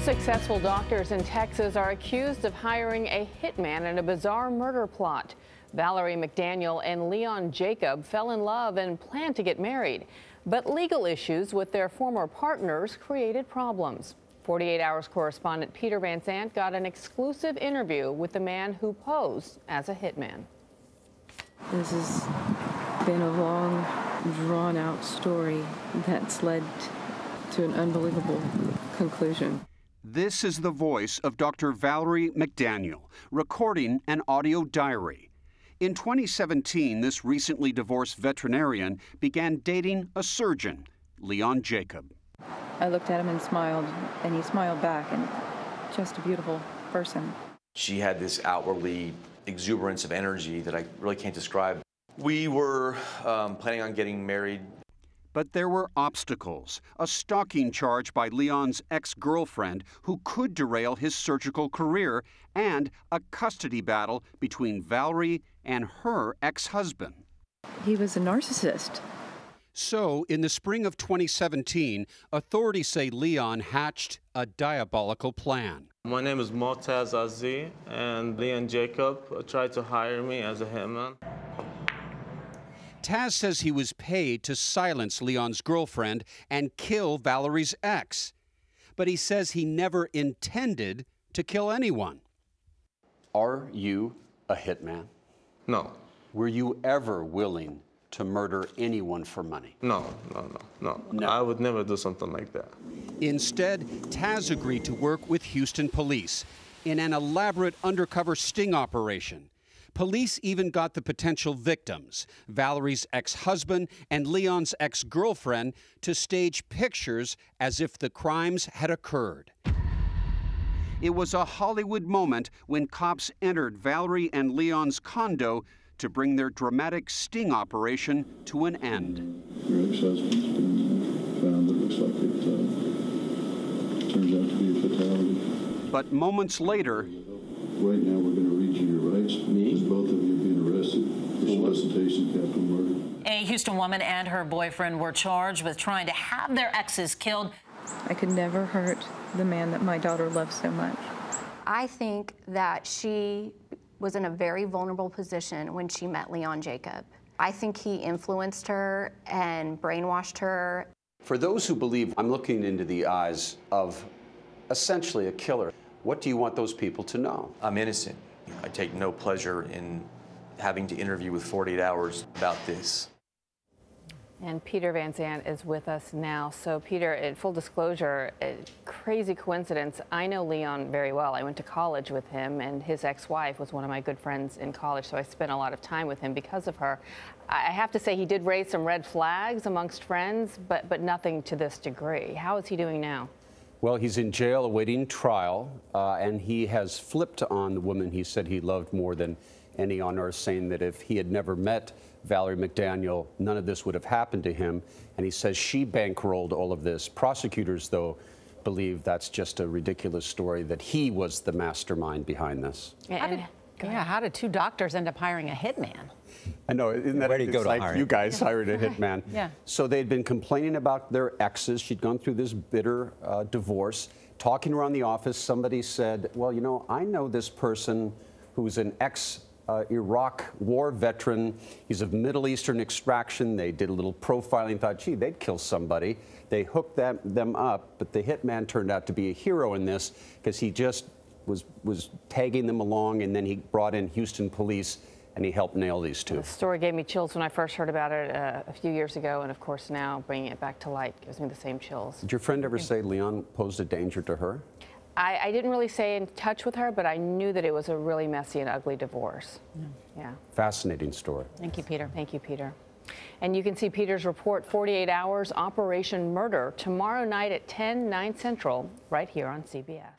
Successful doctors in Texas are accused of hiring a hitman in a bizarre murder plot. Valerie McDaniel and Leon Jacob fell in love and planned to get married, but legal issues with their former partners created problems. 48 Hours correspondent Peter Van Sant got an exclusive interview with the man who posed as a hitman. This has been a long, drawn-out story that's led to an unbelievable conclusion. This is the voice of Dr. Valerie McDaniel, recording an audio diary. In 2017, this recently divorced veterinarian began dating a surgeon, Leon Jacob. I looked at him and smiled, and he smiled back, and just a beautiful person. She had this outwardly exuberance of energy that I really can't describe. We were planning on getting married. But there were obstacles, a stalking charge by Leon's ex-girlfriend who could derail his surgical career, and a custody battle between Valerie and her ex-husband. He was a narcissist. So, in the spring of 2017, authorities say Leon hatched a diabolical plan. My name is Motaz Aziz, and Leon Jacob tried to hire me as a hitman. Taz says he was paid to silence Leon's girlfriend and kill Valerie's ex. But he says he never intended to kill anyone. Are you a hitman? No. Were you ever willing to murder anyone for money? No. I would never do something like that. Instead, Taz agreed to work with Houston police in an elaborate undercover sting operation. Police even got the potential victims, Valerie's ex-husband and Leon's ex-girlfriend, to stage pictures as if the crimes had occurred. It was a Hollywood moment when cops entered Valerie and Leon's condo to bring their dramatic sting operation to an end. Your ex-husband's been found. It looks like it turns out to be a fatality. But moments later, right now we're going to read you your rights. Me? Both of you being arrested for solicitation of capital murder. A Houston woman and her boyfriend were charged with trying to have their exes killed. I could never hurt the man that my daughter loves so much. I think that she was in a very vulnerable position when she met Leon Jacob. I think he influenced her and brainwashed her. For those who believe I'm looking into the eyes of essentially a killer, what do you want those people to know? I'm innocent. I take no pleasure in having to interview with 48 Hours about this. And Peter Van Sant is with us now. So Peter, in full disclosure, a crazy coincidence. I know Leon very well. I went to college with him, and his ex-wife was one of my good friends in college, so I spent a lot of time with him because of her. I have to say he did raise some red flags amongst friends, but nothing to this degree. How is he doing now? Well, he's in jail awaiting trial, and he has flipped on the woman he said he loved more than any on earth, saying that if he had never met Valerie McDaniel, none of this would have happened to him. And he says she bankrolled all of this. Prosecutors, though, believe that's just a ridiculous story, that he was the mastermind behind this. How did two doctors end up hiring a hitman? I know, isn't that like you guys hired a hitman? Yeah. So they'd been complaining about their exes. She'd gone through this bitter divorce. Talking around the office, somebody said, well, you know, I know this person who's an ex-Iraq war veteran. He's of Middle Eastern extraction. They did a little profiling, thought, gee, they'd kill somebody. They hooked them up, but the hitman turned out to be a hero in this because he just was tagging them along, and then he brought in Houston police and he helped nail these two. The story gave me chills when I first heard about it a few years ago, and of course now bringing it back to light gives me the same chills. Did your friend ever say Leon posed a danger to her? I didn't really stay in touch with her, but I knew that it was a really messy and ugly divorce. Yeah. Fascinating story. Thank you, Peter. Thank you, Peter. And you can see Peter's report, 48 Hours Operation Murder, tomorrow night at 10, 9 Central, right here on CBS.